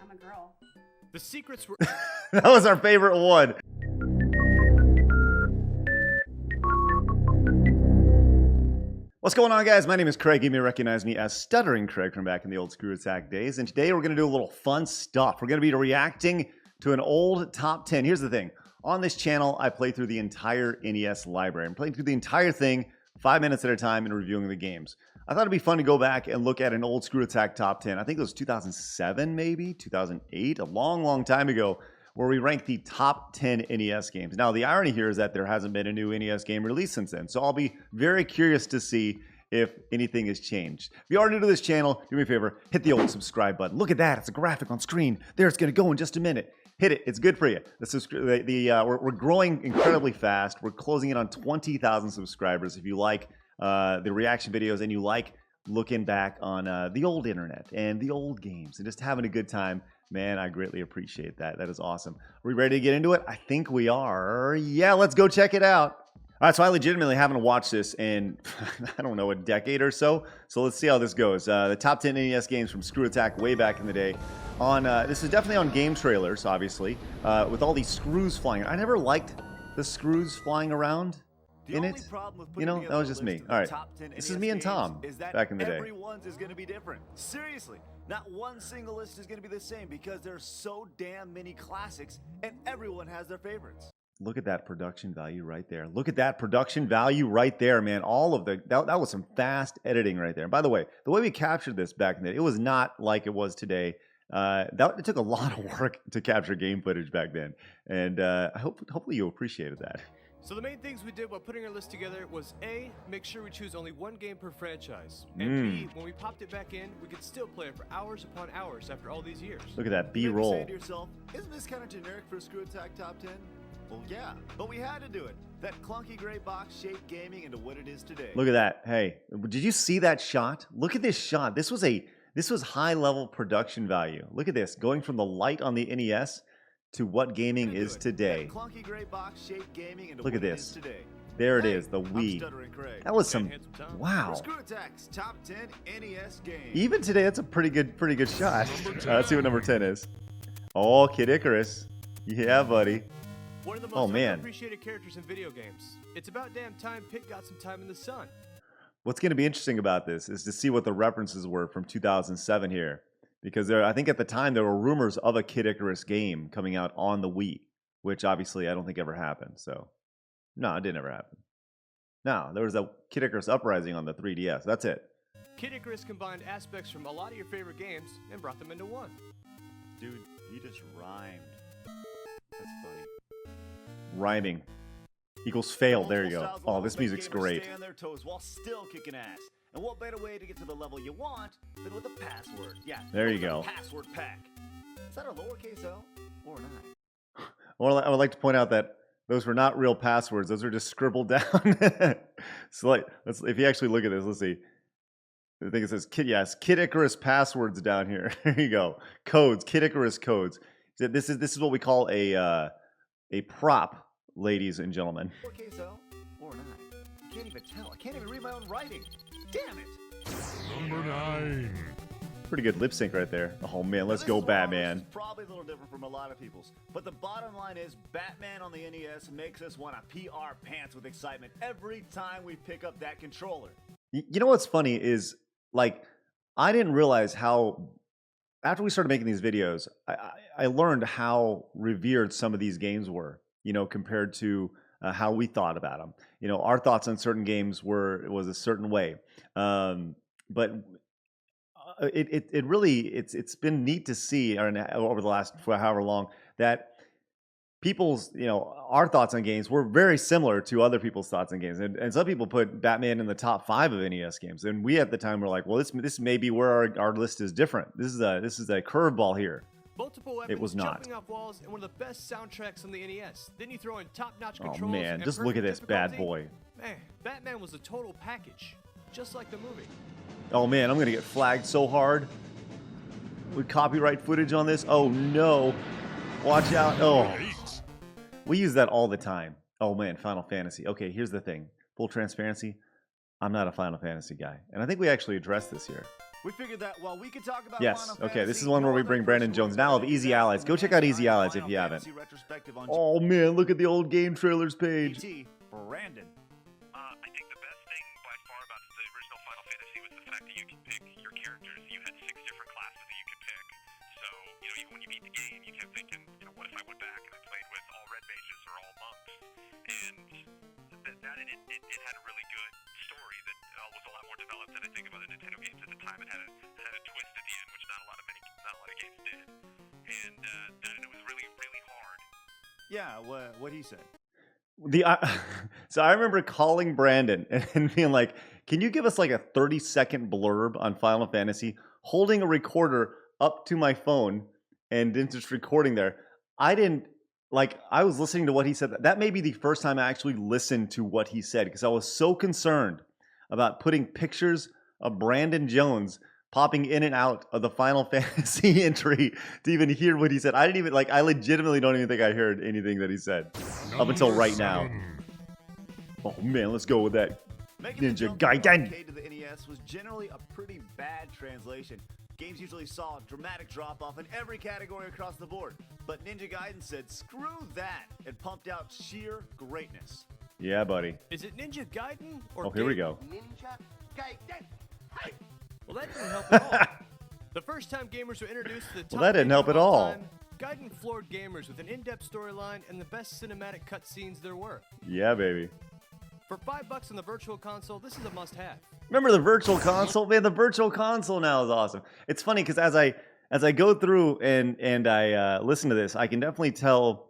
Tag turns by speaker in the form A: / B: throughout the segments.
A: I'm a girl.
B: The secrets were...
C: That was our favorite one. What's going on, guys? My name is Craig. You may recognize me as Stuttering Craig from back in the old ScrewAttack days. And today we're going to do a little fun stuff. We're going to be reacting to an old top 10. Here's the thing. On this channel, I play through the entire NES library. I'm playing through the entire thing 5 minutes at a time and reviewing the games. I thought it'd be fun to go back and look at an old ScrewAttack top 10. I think it was 2007, maybe 2008, a long, long time ago, where we ranked the top 10 NES games. Now, the irony here is that there hasn't been a new NES game released since then. So I'll be very curious to see if anything has changed. If you are new to this channel, do me a favor, hit the old subscribe button. Look at that. It's a graphic on screen. There, it's going to go in just a minute. Hit it. It's good for you. We're growing incredibly fast. We're closing in on 20,000 subscribers. If you like the reaction videos and you like looking back on the old internet and the old games and just having a good time, man, I greatly appreciate that. That is awesome. Are we ready to get into it? I think we are. Yeah, let's go check it out. All right, so I legitimately haven't watched this in, I don't know, a decade or so. So let's see how this goes. The top 10 NES games from ScrewAttack way back in the day. This is definitely on game trailers, obviously, with all these screws flying. I never liked the screws flying around in it. You know, that was just me. All right, this is me and Tom back in the day.
D: Everyone's is going to be different. Seriously, not one single list is going to be the same because there's so damn many classics and everyone has their favorites.
C: Look at that production value right there. Look at that production value right there, man. All of that was some fast editing right there. And by the way we captured this back in the day, it was not like it was today. It took a lot of work to capture game footage back then. And hopefully you appreciated that.
B: So the main things we did while putting our list together was A, make sure we choose only one game per franchise. And B, when we popped it back in, we could still play it for hours upon hours after all these years.
C: Look at that B-roll.
D: You may be saying to yourself, isn't this kind of generic for a ScrewAttack top 10? Well, yeah, but we had to do it. That clunky gray box shaped gaming into what it is today.
C: Look at that. Hey, did you see that shot? Look at this shot. This was high level production value. Look at this, going from the light on the NES to what gaming is today.
D: That clunky gray box shaped gaming into
C: Look at
D: what it
C: this.
D: is today.
C: There it
D: Hey,
C: is, the
D: I'm
C: Wii.
D: Stuttering Craig.
C: That was some, wow.
D: For ScrewAttack's top 10 NES games.
C: Even today, that's a pretty good shot. Let's see what number 10 is. Oh, Kid Icarus. Yeah, buddy.
B: One of the most
C: man.
B: appreciated characters in video games. It's about damn time Pit got some time in the sun.
C: What's going to be interesting about this is to see what the references were from 2007 here. Because I think at the time there were rumors of a Kid Icarus game coming out on the Wii, which obviously I don't think ever happened. So, no, it didn't ever happen. No, there was a Kid Icarus Uprising on the 3DS. That's it.
B: Kid Icarus combined aspects from a lot of your favorite games and brought them into one.
D: Dude, you just rhymed. That's funny.
C: Rhyming equals fail. There you go.
D: Multiple styles
C: Oh,
D: will
C: this
D: make
C: music's
D: gamers
C: great.
D: Stay on their toes while still kicking ass. And what better way to get to the level you want than with a password? Yeah.
C: There you
D: with a
C: go.
D: Password pack. Is that a lowercase L or an I?
C: Well, I would like to point out that those were not real passwords. Those are just scribbled down. So, if you actually look at this, let's see. I think it says Kid Icarus passwords down here. There you go. Codes, Kid Icarus codes. This is what we call a prop, ladies and gentlemen.
D: Lowercase L or an I? I can't even tell. I can't even read my own writing. Damn it.
E: Number 9.
C: Pretty good lip sync right there. Oh man, let's
D: This
C: go
D: is one of
C: Batman.
D: those probably a little different from a lot of people's, but the bottom line is Batman on the NES makes us want to pee our pants with excitement every time we pick up that controller.
C: You know what's funny is, like, I didn't realize how, after we started making these videos, I learned how revered some of these games were, you know, compared to how we thought about them. You know, our thoughts on certain games was a certain way. But it's been neat to see over the last however long that people's, you know, our thoughts on games were very similar to other people's thoughts on games. And some people put Batman in the top 5 of NES games. And we at the time were like, well, this may be where our list is different. This is a curveball here.
B: Multiple weapons,
C: It was not.
B: jumping off walls, and one of the best soundtracks on the NES. Then you throw in top-notch
C: Oh
B: controls.
C: man,
B: and
C: just look at
B: perfect
C: this bad
B: difficulty.
C: boy.
B: Man, Batman was a total package, just like the movie.
C: Oh man, I'm gonna get flagged so hard with copyright footage on this. Oh no, watch out. Oh, we use that all the time. Oh man, Final Fantasy. Okay, here's the thing. Full transparency, I'm not a Final Fantasy guy. And I think we actually addressed this here.
D: We figured that while we could talk about
C: Yes.
D: Final
C: Okay, this
D: Fantasy,
C: is one where we
D: no
C: bring
D: other
C: Brandon
D: person
C: Jones
D: was
C: now of
D: ready to
C: Easy
D: do that.
C: Allies. Go check out Easy Allies if
D: Final
C: you haven't.
D: Fantasy retrospective on
C: Oh man, look at the old game trailers page.
D: GT, Brandon.
A: I think the best thing by far about the original Final Fantasy was the fact that you could pick your characters. You had 6 different classes that you could pick. So, even when you beat the game, you kept thinking, what if I went back and I played with all red mages or all monks? And it had a really good story that was a lot more developed than I think of other Nintendo games at the time. It had a twist at the end, which not a lot of games did. And it was really, really hard.
D: Yeah, what he said.
C: So I remember calling Brandon and being like, "Can you give us like a 30-second blurb on Final Fantasy?" Holding a recorder up to my phone and then just recording there. I was listening to what he said. That may be the first time I actually listened to what he said because I was so concerned about putting pictures of Brandon Jones popping in and out of the Final Fantasy entry to even hear what he said. I legitimately don't even think I heard anything that he said up until right now. Oh man, let's go with that Ninja Gaiden.
D: To the NES was generally a pretty bad translation. Games usually saw a dramatic drop-off in every category across the board. But Ninja Gaiden said, screw that, and pumped out sheer greatness.
C: Yeah, buddy.
B: Is it Ninja Gaiden or
C: Oh, here we
B: Gaiden?
C: go.
E: Ninja Gaiden. Hey!
B: Well, that didn't help at all. The first time gamers were introduced to the top
C: Well, that didn't
B: games
C: help
B: of
C: at all.
B: time, Gaiden floored gamers with an in-depth storyline and the best cinematic cutscenes there were.
C: Yeah, baby.
B: For $5 on the Virtual Console, this is a must-have.
C: Remember the Virtual Console? Man, the Virtual Console now is awesome. It's funny because as I go through and I listen to this, I can definitely tell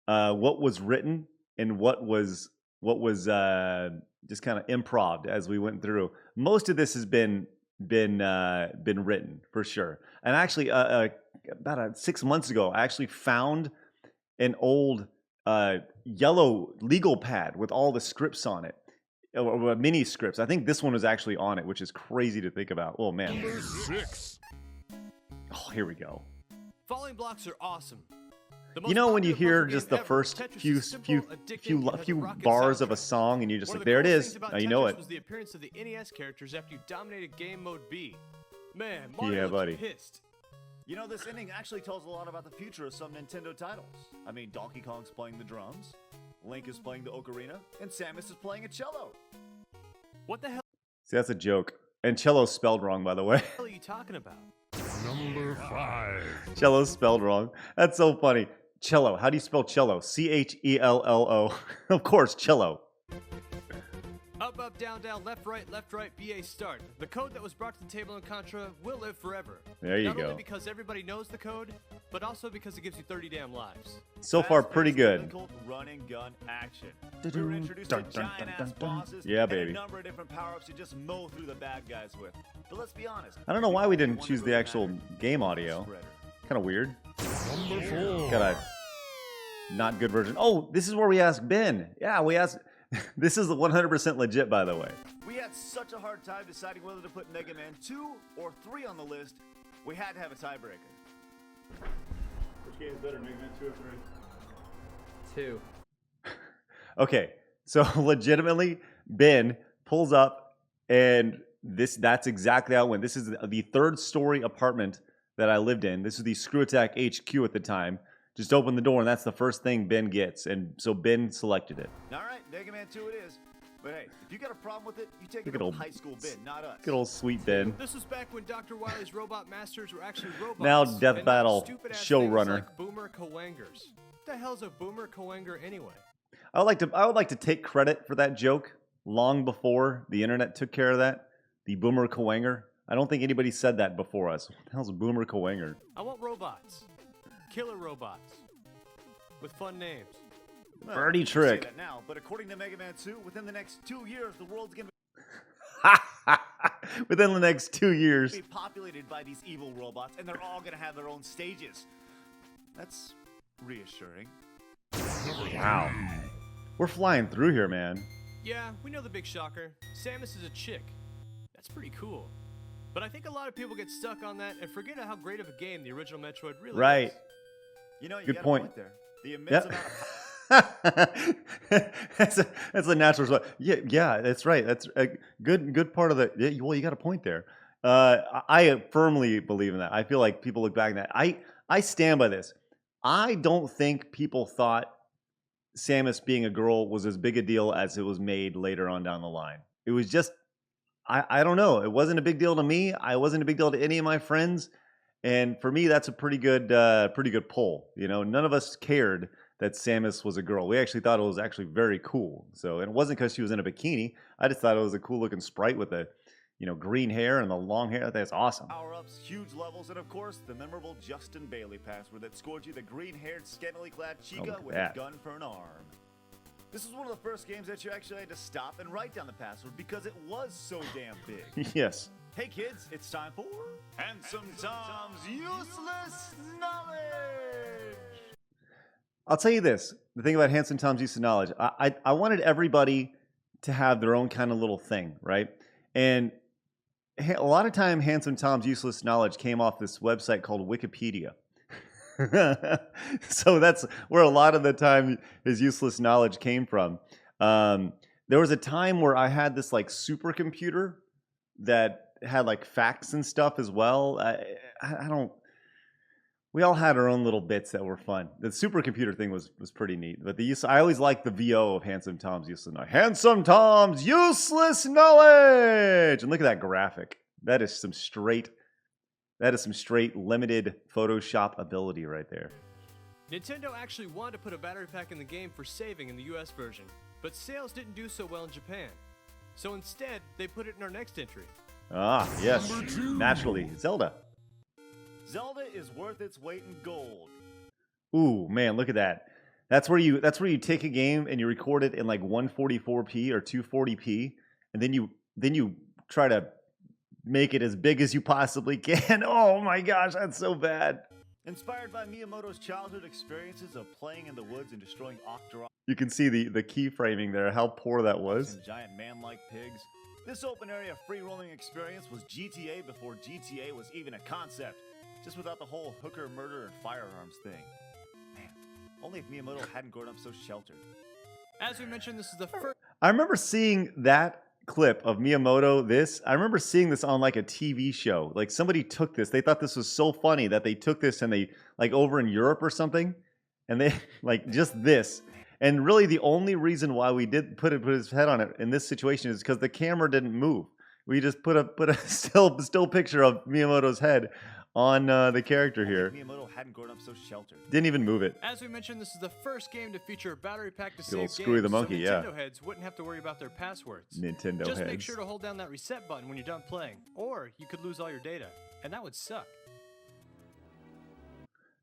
C: what was written and what was just kind of improv as we went through. Most of this has been written for sure. And actually, about 6 months ago, I actually found an old yellow legal pad with all the scripts on it. Or mini scripts. I think this one was actually on it, which is crazy to think about. Oh man.
E: Number 6.
C: Oh, here we go.
B: Falling blocks are awesome. The
C: You know
B: most
C: when you
B: popular
C: hear
B: puzzle
C: just
B: game
C: the
B: ever,
C: first
B: Tetris
C: few
B: is simple, addictive, and has a rocket
C: bars of a
B: soundtrack.
C: song, and you're just
B: One
C: like,
B: of the
C: there it
B: coolest
C: is.
B: things about
C: Now you know
B: Tetris
C: it.
B: was the appearance of the NES characters after you dominated game mode B. Man,
C: Yeah,
B: Mario looks
C: buddy.
B: pissed.
D: This ending actually tells a lot about the future of some Nintendo titles. I mean, Donkey Kong's playing the drums, Link is playing the ocarina, and Samus is playing a cello.
B: What the hell
C: See, that's a joke. And cello's spelled wrong, by the way.
B: are you talking about?
E: Number 5.
C: Cello's spelled wrong. That's so funny. Cello. How do you spell cello? Chello. Of course, cello.
B: Up, up, down, down, left, right, BA start. The code that was brought to the table in Contra will live forever.
C: There you
B: Not
C: go.
B: only because everybody knows the code, but also because it gives you 30 damn lives.
C: So far, pretty
D: Fast-paced,
C: good.
D: difficult run and gun action. We were introduced to
C: Dun, dun, dun,
D: giant-ass
C: dun, dun.
D: bosses
C: Yeah,
D: and
C: baby.
D: a number of different power-ups to just mow through the bad guys with. But let's be honest.
C: I don't know why we didn't
D: one
C: choose
D: that
C: the
D: really
C: actual
D: mattered.
C: game audio.
D: Spreader.
C: Kind of weird.
E: Number 4.
C: Got a not good version. Oh, this is where we asked Ben. Yeah, we asked. This is 100% legit, by the way.
D: We had such a hard time deciding whether to put Mega Man 2 or 3 on the list, we had to have a tiebreaker.
C: Which game is better, Mega Man 2 or 3?
F: 2.
C: Okay, so legitimately, Ben pulls up, and that's exactly how it went. This is the third story apartment that I lived in. This is the ScrewAttack HQ at the time. Just open the door, and that's the first thing Ben gets. And so Ben selected it.
D: All right, Mega Man 2 it is. But hey, if you got a problem with it, you take
C: Look
D: it
C: at
D: to
C: old-
D: high school Ben, not us.
C: Good old sweet Ben.
B: This was back when Dr. Wily's robot masters were actually robots.
C: Now Death
B: and not
C: Battle
B: stupid-ass
C: showrunner.
B: things Like boomer Coangers. What the hell's a boomer Coanger anyway?
C: I would like to take credit for that joke long before the internet took care of that. The Boomer Coanger. I don't think anybody said that before us. What the hell's a Boomer Coanger?
B: I want robots. Killer robots. With fun names.
D: Well,
C: Birdie
D: you say
C: trick.
D: that now, but according to Mega Man 2, within the next 2 years, the world's going to
C: Within the next 2 years.
D: be populated by these evil robots, and they're all going to have their own stages. That's reassuring.
C: Wow. We're flying through here, man.
B: Yeah, we know the big shocker. Samus is a chick. That's pretty cool. But I think a lot of people get stuck on that and forget how great of a game the original Metroid really
C: Right.
B: is.
D: You know, you
C: Good
D: got
C: point.
D: a point there. The immense
C: Yep.
D: amount of
C: that's a natural response. Yeah, that's right. That's a good part of the. Yeah, well, you got a point there. I firmly believe in that. I feel like people look back at that. I stand by this. I don't think people thought Samus being a girl was as big a deal as it was made later on down the line. It was just, I don't know. It wasn't a big deal to me. I wasn't a big deal to any of my friends. And for me, that's a pretty good pull. You know, none of us cared that Samus was a girl. We actually thought it was actually very cool. So, and it wasn't because she was in a bikini. I just thought it was a cool looking sprite with the, green hair and the long hair. I think that's awesome.
D: Power-ups, huge levels, and of course, the memorable Justin Bailey password that scored you the green-haired, scantily clad Chica with a gun for an arm. This was one of the first games that you actually had to stop and write down the password because it was so damn big.
C: Yes.
D: Hey kids, it's time for Handsome Tom's Useless Knowledge!
C: I'll tell you this. The thing about Handsome Tom's Useless Knowledge, I wanted everybody to have their own kind of little thing, right? And a lot of time, Handsome Tom's Useless Knowledge came off this website called Wikipedia. So that's where a lot of the time his useless knowledge came from. There was a time where I had this like supercomputer that had like facts and stuff as well. We all had our own little bits that were fun. The supercomputer thing was pretty neat. But I always liked the VO of Handsome Tom's Useless Knowledge. Handsome Tom's Useless Knowledge! And look at that graphic. That is some straight limited Photoshop ability right there.
B: Nintendo actually wanted to put a battery pack in the game for saving in the US version, but sales didn't do so well in Japan. So instead, they put it in our next entry.
C: Ah, yes. Naturally. Zelda.
D: Zelda is worth its weight in gold.
C: Ooh, man, look at that. That's where you take a game and you record it in like 144p or 240p, and then you try to make it as big as you possibly can. Oh my gosh, that's so bad.
D: Inspired by Miyamoto's childhood experiences of playing in the woods and destroying Octorok.
C: You can see the keyframing there, how poor that was.
D: And giant man-like pigs. This open area free-roaming experience was GTA before GTA was even a concept. Just without the whole hooker, murder, and firearms thing. Man, only if Miyamoto hadn't grown up so sheltered.
B: As we mentioned, this is the first...
C: I remember seeing that clip of Miyamoto, I remember seeing this on like a TV show. Like somebody took this. They thought this was so funny that they took this and they, like over in Europe or something, and they, like just this. And really the only reason why we did put his head on it in this situation is because the camera didn't move. We just put a still picture of Miyamoto's head on the character here.
D: Miyamoto hadn't grown up so sheltered.
C: Didn't even move it.
B: As we mentioned, this is the first game to feature a battery pack to
C: Good
B: save
C: old
B: games,
C: Screwy the Monkey,
B: so
C: yeah.
B: Nintendo heads wouldn't have to worry about their passwords.
C: Nintendo
B: Just
C: heads.
B: make sure to hold down that reset button when you're done playing, or you could lose all your data, and that would suck.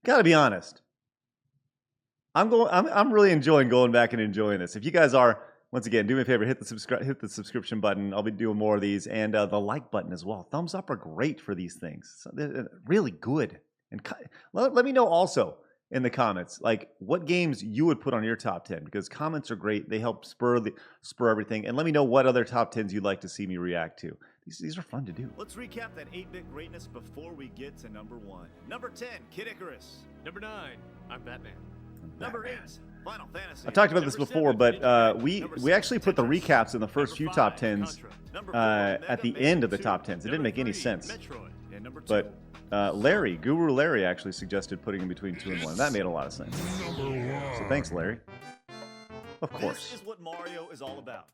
C: Gotta be honest. I'm really enjoying going back and enjoying this. If you guys are, once again, do me a favor, hit the subscription button. I'll be doing more of these, and the like button as well. Thumbs up are great for these things. So they're really good. And let me know also in the comments, like what games you would put on your top 10, because comments are great. They help spur everything. And let me know what other top 10s you'd like to see me react to. These are fun to do.
D: Let's recap that 8-bit greatness before we get to number 1. Number 10, Kid Icarus.
B: Number 9, I'm Batman.
D: Number 8, Final Fantasy.
C: I've talked about this before, but we actually put the recaps in the first few top 10s at the end of the top 10s. It didn't make any sense.
B: Metroid.
C: But Guru Larry actually suggested putting in between 2 and 1. That made a lot of sense. So thanks, Larry. Of course.
D: This is what Mario is all about.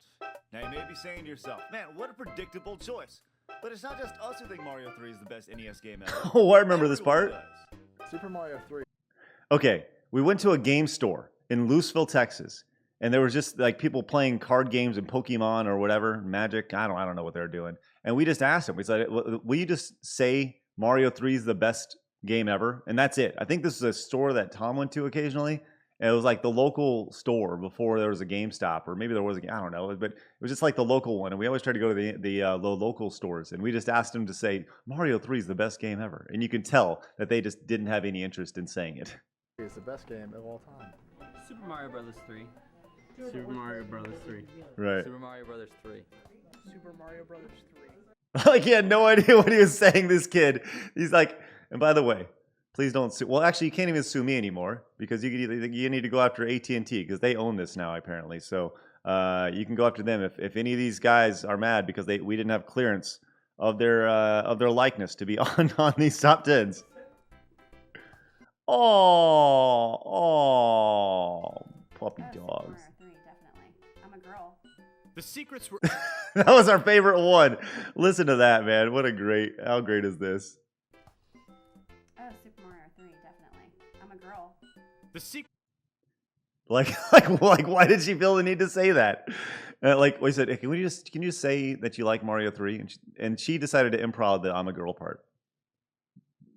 D: Now you may be saying to yourself, man, what a predictable choice. But it's not just us who think Mario 3 is the best NES game ever.
C: Oh, I remember this part.
F: Super Mario 3.
C: Okay, we went to a game store in Louisville, Texas, and there was just like people playing card games and Pokemon or whatever, Magic. I don't know what they're doing. And we just asked them. We said, "Will you just say Mario 3 is the best game ever?" And that's it. I think this is a store that Tom went to occasionally. And it was like the local store before there was a GameStop, or maybe there was I don't know, but it was just like the local one. And we always try to go to the local stores, and we just asked them to say Mario 3 is the best game ever. And you can tell that they just didn't have any interest in saying it.
F: It's the best game of all time.
G: Super Mario Brothers 3. Super Mario Brothers 3.
C: Right.
G: Super Mario Brothers 3.
F: Super Mario Brothers 3.
C: Like he had no idea what he was saying, this kid. He's like, and by the way, please don't sue. Well, actually, you can't even sue me anymore because you need to go after AT&T because they own this now, apparently. So you can go after them if any of these guys are mad because we didn't have clearance their likeness to be on these top 10s. Oh, puppy dogs.
H: Super Mario 3, definitely. I'm a girl.
B: The secrets were
C: That was our favorite one. Listen to that, man. How great is this?
H: Oh, Super Mario 3, definitely. I'm a girl.
B: the secret.
C: Like, why did she feel the need to say that? Like, we said, hey, can you just say that you like Mario 3? And she decided to improv the I'm a girl part.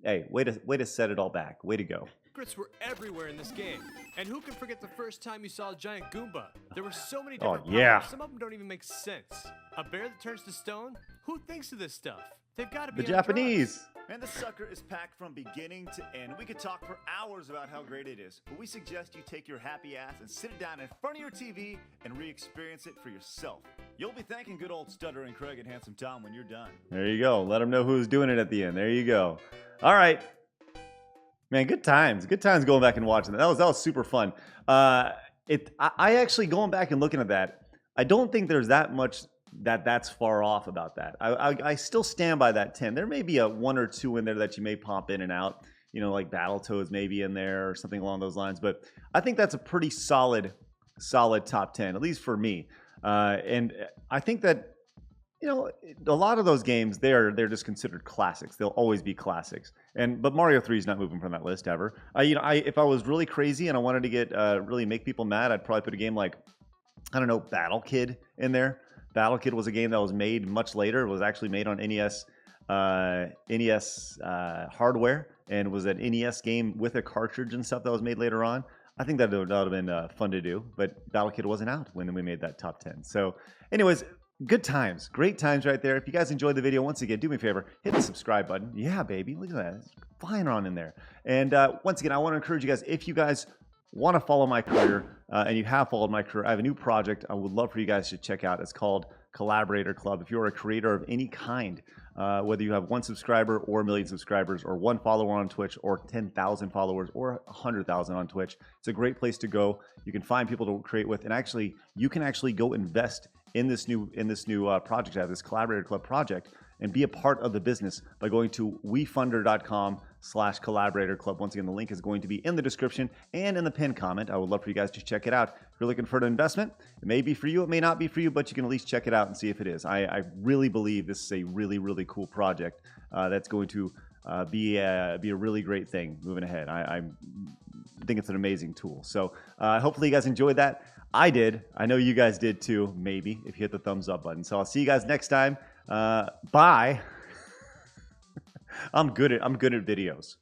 C: Hey, way to set it all back. Way to go.
B: Secrets were everywhere in this game. And who can forget the first time you saw a giant Goomba? There were so many different
C: yeah.
B: problems. Some of them don't even make sense. A bear that turns to stone? Who thinks of this stuff? They've got to be
C: The
B: on drugs.
C: Japanese.
D: And the sucker is packed from beginning to end. We could talk for hours about how great it is, but we suggest you take your happy ass and sit it down in front of your TV and re-experience it for yourself. You'll be thanking good old Stuttering Craig and Handsome Tom when you're done.
C: There you go. Let them know who's doing it at the end. There you go. All right. Man, good times. Good times going back and watching that. That was super fun. I actually, going back and looking at that, I don't think there's that much that's far off about that. I still stand by that 10. There may be a 1 or 2 in there that you may pop in and out, like Battletoads maybe in there or something along those lines. But I think that's a pretty solid top 10, at least for me. And I think that, a lot of those games, they're just considered classics. They'll always be classics. But Mario 3 is not moving from that list ever. If I was really crazy and I wanted to get really make people mad, I'd probably put a game like, I don't know, Battle Kid in there. Battle Kid was a game that was made much later. It was actually made on NES hardware, and was an NES game with a cartridge and stuff that was made later on. I think that would have been fun to do, but Battle Kid wasn't out when we made that top 10. So anyways, good times. Great times right there. If you guys enjoyed the video, once again, do me a favor, hit the subscribe button. Yeah, baby. Look at that. It's flying on in there. And once again, I want to encourage you guys, if you guys want to follow my career, and you have followed my career, I have a new project I would love for you guys to check out. It's called Collaborator Club. If you're a creator of any kind, whether you have 1 subscriber or 1 million subscribers, or 1 follower on Twitch, or 10,000 followers, or 100,000 on Twitch, it's a great place to go. You can find people to create with, and actually, you can actually go invest in this new project I have, this Collaborator Club project, and be a part of the business by going to WeFunder.com/Collaborator Club. Once again, the link is going to be in the description and in the pinned comment. I would love for you guys to check it out. If you're looking for an investment, it may be for you, it may not be for you, but you can at least check it out and see if it is. I really believe this is a really, really cool project that's going to be a really great thing moving ahead. I think it's an amazing tool. So hopefully you guys enjoyed that. I did. I know you guys did too, maybe, if you hit the thumbs up button. So I'll see you guys next time. Bye. I'm good at videos.